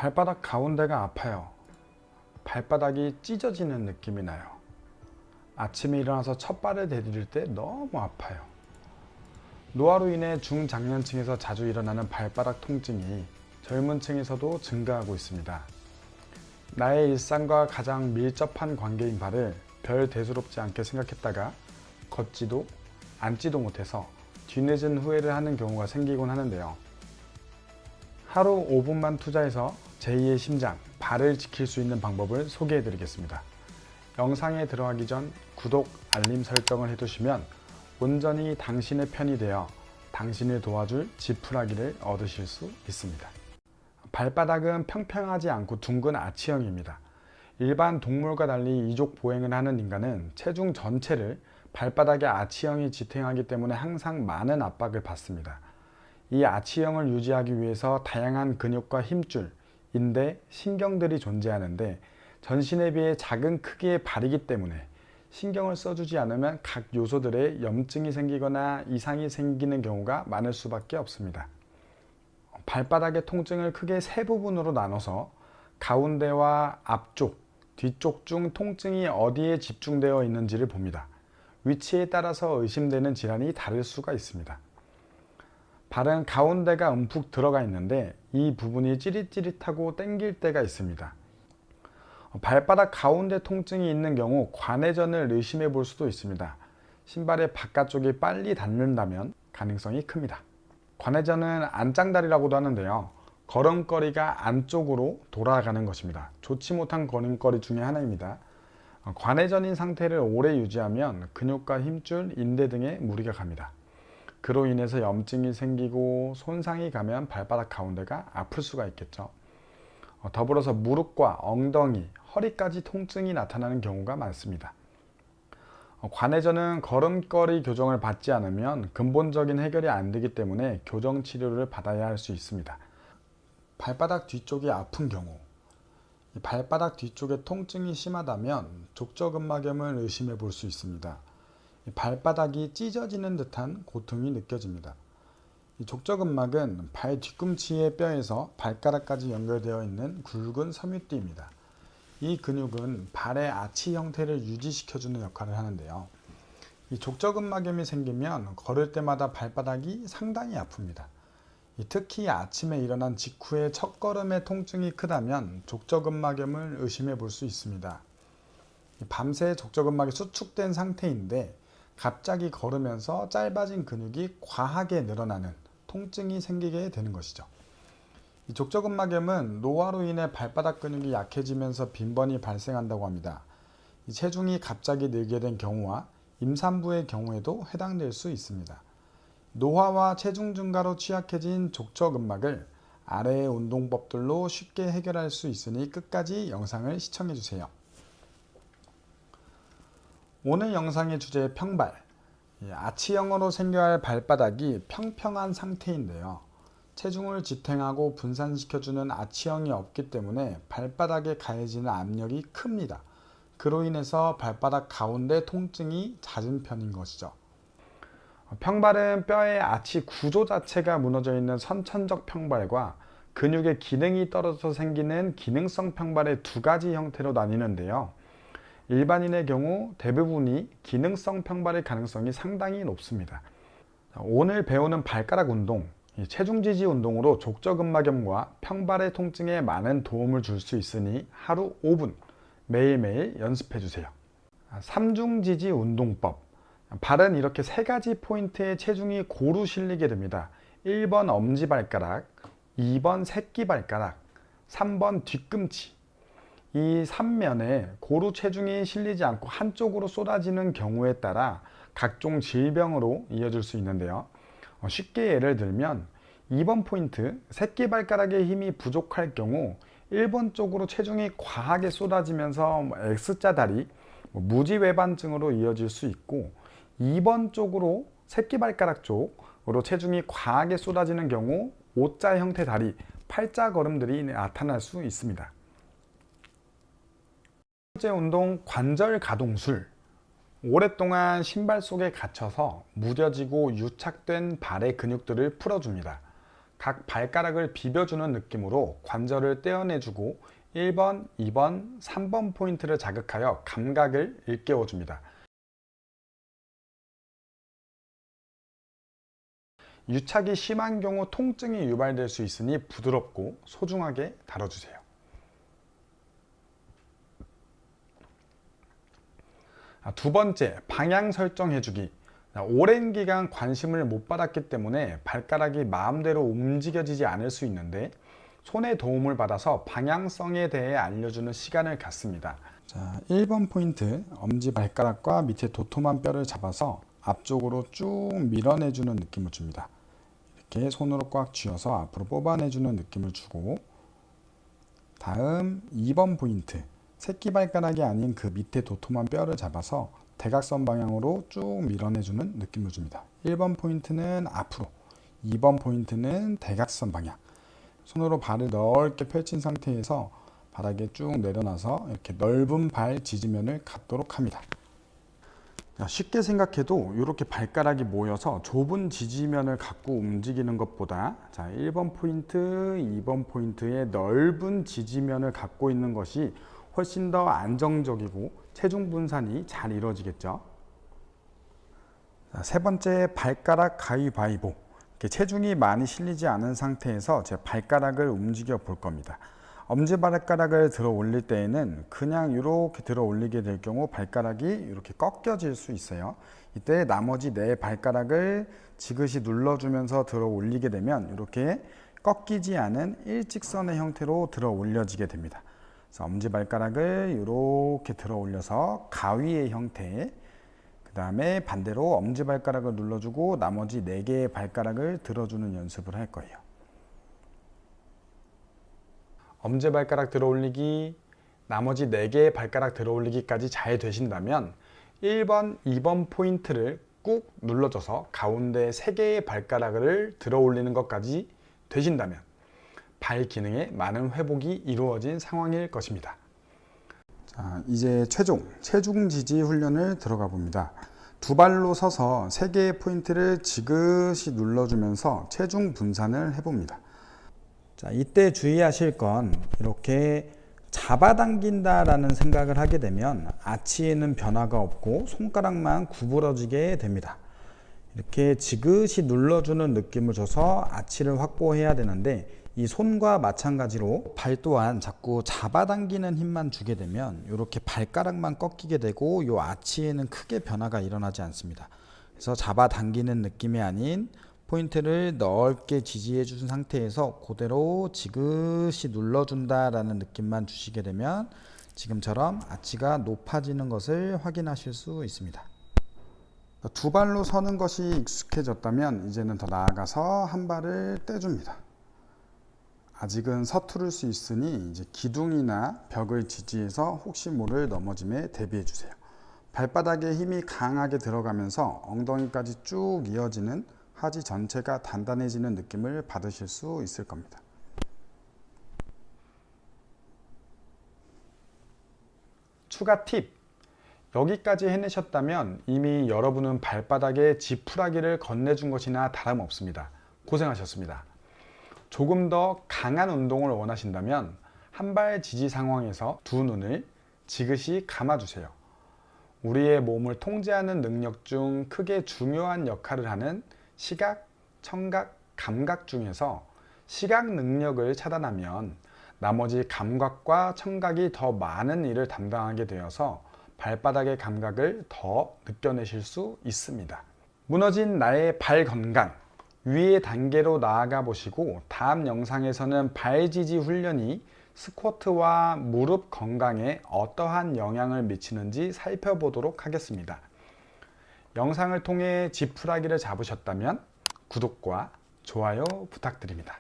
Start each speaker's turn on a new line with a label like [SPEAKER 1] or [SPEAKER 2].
[SPEAKER 1] 발바닥 가운데가 아파요. 발바닥이 찢어지는 느낌이 나요. 아침에 일어나서 첫 발을 디딜 때 너무 아파요. 노화로 인해 중장년층에서 자주 일어나는 발바닥 통증이 젊은 층에서도 증가하고 있습니다. 나의 일상과 가장 밀접한 관계인 발을 별 대수롭지 않게 생각했다가 걷지도 앉지도 못해서 뒤늦은 후회를 하는 경우가 생기곤 하는데요. 하루 5분만 투자해서 제2의 심장, 발을 지킬 수 있는 방법을 소개해 드리겠습니다. 영상에 들어가기 전 구독, 알림 설정을 해두시면 온전히 당신의 편이 되어 당신을 도와줄 지푸라기를 얻으실 수 있습니다. 발바닥은 평평하지 않고 둥근 아치형입니다. 일반 동물과 달리 이족 보행을 하는 인간은 체중 전체를 발바닥의 아치형이 지탱하기 때문에 항상 많은 압박을 받습니다. 이 아치형을 유지하기 위해서 다양한 근육과 힘줄, 인대, 신경들이 존재하는데 전신에 비해 작은 크기의 발이기 때문에 신경을 써주지 않으면 각 요소들에 염증이 생기거나 이상이 생기는 경우가 많을 수밖에 없습니다. 발바닥의 통증을 크게 세 부분으로 나눠서 가운데와 앞쪽, 뒤쪽 중 통증이 어디에 집중되어 있는지를 봅니다. 위치에 따라서 의심되는 질환이 다를 수가 있습니다. 발은 가운데가 움푹 들어가 있는데 이 부분이 찌릿찌릿하고 당길 때가 있습니다. 발바닥 가운데 통증이 있는 경우 관회전을 의심해 볼 수도 있습니다. 신발의 바깥쪽이 빨리 닿는다면 가능성이 큽니다. 관회전은 안짱다리라고도 하는데요. 걸음걸이가 안쪽으로 돌아가는 것입니다. 좋지 못한 걸음걸이 중에 하나입니다. 관회전인 상태를 오래 유지하면 근육과 힘줄, 인대 등에 무리가 갑니다. 그로 인해서 염증이 생기고 손상이 가면 발바닥 가운데가 아플 수가 있겠죠. 더불어서 무릎과 엉덩이, 허리까지 통증이 나타나는 경우가 많습니다. 관회전은 걸음걸이 교정을 받지 않으면 근본적인 해결이 안 되기 때문에 교정 치료를 받아야 할 수 있습니다. 발바닥 뒤쪽이 아픈 경우, 발바닥 뒤쪽에 통증이 심하다면 족저근막염을 의심해 볼 수 있습니다. 발바닥이 찢어지는 듯한 고통이 느껴집니다. 족저근막은 발 뒤꿈치의 뼈에서 발가락까지 연결되어 있는 굵은 섬유띠입니다. 이 근육은 발의 아치 형태를 유지시켜주는 역할을 하는데요. 이 족저근막염이 생기면 걸을 때마다 발바닥이 상당히 아픕니다. 특히 아침에 일어난 직후에 첫걸음의 통증이 크다면 족저근막염을 의심해 볼 수 있습니다. 밤새 족저근막이 수축된 상태인데 갑자기 걸으면서 짧아진 근육이 과하게 늘어나는 통증이 생기게 되는 것이죠. 이 족저근막염은 노화로 인해 발바닥 근육이 약해지면서 빈번히 발생한다고 합니다. 이 체중이 갑자기 늘게 된 경우와 임산부의 경우에도 해당될 수 있습니다. 노화와 체중 증가로 취약해진 족저근막을 아래의 운동법들로 쉽게 해결할 수 있으니 끝까지 영상을 시청해 주세요. 오늘 영상의 주제 평발. 아치형으로 생겨야 할 발바닥이 평평한 상태인데요. 체중을 지탱하고 분산시켜주는 아치형이 없기 때문에 발바닥에 가해지는 압력이 큽니다. 그로 인해서 발바닥 가운데 통증이 잦은 편인 것이죠. 평발은 뼈의 아치 구조 자체가 무너져 있는 선천적 평발과 근육의 기능이 떨어져서 생기는 기능성 평발의 두 가지 형태로 나뉘는데요. 일반인의 경우 대부분이 기능성 평발의 가능성이 상당히 높습니다. 오늘 배우는 발가락 운동, 체중 지지 운동으로 족저근막염과 평발의 통증에 많은 도움을 줄 수 있으니 하루 5분 매일매일 연습해 주세요. 3중 지지 운동법. 발은 이렇게 세 가지 포인트에 체중이 고루 실리게 됩니다. 1번 엄지발가락, 2번 새끼발가락, 3번 뒤꿈치. 이 3면에 고루 체중이 실리지 않고 한쪽으로 쏟아지는 경우에 따라 각종 질병으로 이어질 수 있는데요. 쉽게 예를 들면 2번 포인트, 새끼발가락의 힘이 부족할 경우 1번 쪽으로 체중이 과하게 쏟아지면서 X자 다리, 무지외반증으로 이어질 수 있고 2번 쪽으로 새끼발가락 쪽으로 체중이 과하게 쏟아지는 경우 O자 형태 다리, 팔자 걸음들이 나타날 수 있습니다. 첫 번째 운동, 관절 가동술. 오랫동안 신발 속에 갇혀서 무뎌지고 유착된 발의 근육들을 풀어줍니다. 각 발가락을 비벼주는 느낌으로 관절을 떼어내주고 1번, 2번, 3번 포인트를 자극하여 감각을 일깨워줍니다. 유착이 심한 경우 통증이 유발될 수 있으니 부드럽고 소중하게 다뤄주세요. 두 번째, 방향 설정해주기. 오랜 기간 관심을 못 받았기 때문에 발가락이 마음대로 움직여지지 않을 수 있는데 손의 도움을 받아서 방향성에 대해 알려주는 시간을 갖습니다. 자, 1번 포인트, 엄지발가락과 밑에 도톰한 뼈를 잡아서 앞쪽으로 쭉 밀어내주는 느낌을 줍니다. 이렇게 손으로 꽉 쥐어서 앞으로 뽑아내주는 느낌을 주고, 다음 2번 포인트, 새끼발가락이 아닌 그 밑에 도톰한 뼈를 잡아서 대각선 방향으로 쭉 밀어내주는 느낌을 줍니다. 1번 포인트는 앞으로, 2번 포인트는 대각선 방향. 손으로 발을 넓게 펼친 상태에서 바닥에 쭉 내려놔서 이렇게 넓은 발 지지면을 갖도록 합니다. 쉽게 생각해도 이렇게 발가락이 모여서 좁은 지지면을 갖고 움직이는 것보다 1번 포인트, 2번 포인트의 넓은 지지면을 갖고 있는 것이 훨씬 더 안정적이고 체중 분산이 잘 이루어지겠죠. 세 번째, 발가락 가위바위보. 체중이 많이 실리지 않은 상태에서 제 발가락을 움직여 볼 겁니다. 엄지발가락을 들어 올릴 때에는 그냥 이렇게 들어 올리게 될 경우 발가락이 이렇게 꺾여질 수 있어요. 이때 나머지 네 발가락을 지그시 눌러주면서 들어 올리게 되면 이렇게 꺾이지 않은 일직선의 형태로 들어 올려지게 됩니다. 그래서 엄지발가락을 이렇게 들어 올려서 가위의 형태, 그 다음에 반대로 엄지발가락을 눌러주고 나머지 4개의 발가락을 들어주는 연습을 할 거예요. 엄지발가락 들어 올리기, 나머지 4개의 발가락 들어 올리기까지 잘 되신다면 1번, 2번 포인트를 꾹 눌러줘서 가운데 3개의 발가락을 들어 올리는 것까지 되신다면 발 기능에 많은 회복이 이루어진 상황일 것입니다. 자, 이제 체중 지지 훈련을 들어가 봅니다. 두 발로 서서 3개의 포인트를 지그시 눌러주면서 체중 분산을 해봅니다. 자, 이때 주의하실 건 이렇게 잡아당긴다라는 생각을 하게 되면 아치에는 변화가 없고 손가락만 구부러지게 됩니다. 이렇게 지그시 눌러주는 느낌을 줘서 아치를 확보해야 되는데 이 손과 마찬가지로 발 또한 자꾸 잡아당기는 힘만 주게 되면 이렇게 발가락만 꺾이게 되고 이 아치에는 크게 변화가 일어나지 않습니다. 그래서 잡아당기는 느낌이 아닌 포인트를 넓게 지지해 준 상태에서 그대로 지그시 눌러준다라는 느낌만 주시게 되면 지금처럼 아치가 높아지는 것을 확인하실 수 있습니다. 두 발로 서는 것이 익숙해졌다면 이제는 더 나아가서 한 발을 떼줍니다. 아직은 서투를 수 있으니 이제 기둥이나 벽을 지지해서 혹시 모를 넘어짐에 대비해 주세요. 발바닥에 힘이 강하게 들어가면서 엉덩이까지 쭉 이어지는 하지 전체가 단단해지는 느낌을 받으실 수 있을 겁니다. 추가 팁! 여기까지 해내셨다면 이미 여러분은 발바닥에 지푸라기를 건네준 것이나 다름없습니다. 고생하셨습니다. 조금 더 강한 운동을 원하신다면 한 발 지지 상황에서 두 눈을 지그시 감아주세요. 우리의 몸을 통제하는 능력 중 크게 중요한 역할을 하는 시각, 청각, 감각 중에서 시각 능력을 차단하면 나머지 감각과 청각이 더 많은 일을 담당하게 되어서 발바닥의 감각을 더 느껴내실 수 있습니다. 무너진 나의 발 건강, 위의 단계로 나아가 보시고 다음 영상에서는 발 지지 훈련이 스쿼트와 무릎 건강에 어떠한 영향을 미치는지 살펴보도록 하겠습니다. 영상을 통해 지푸라기를 잡으셨다면 구독과 좋아요 부탁드립니다.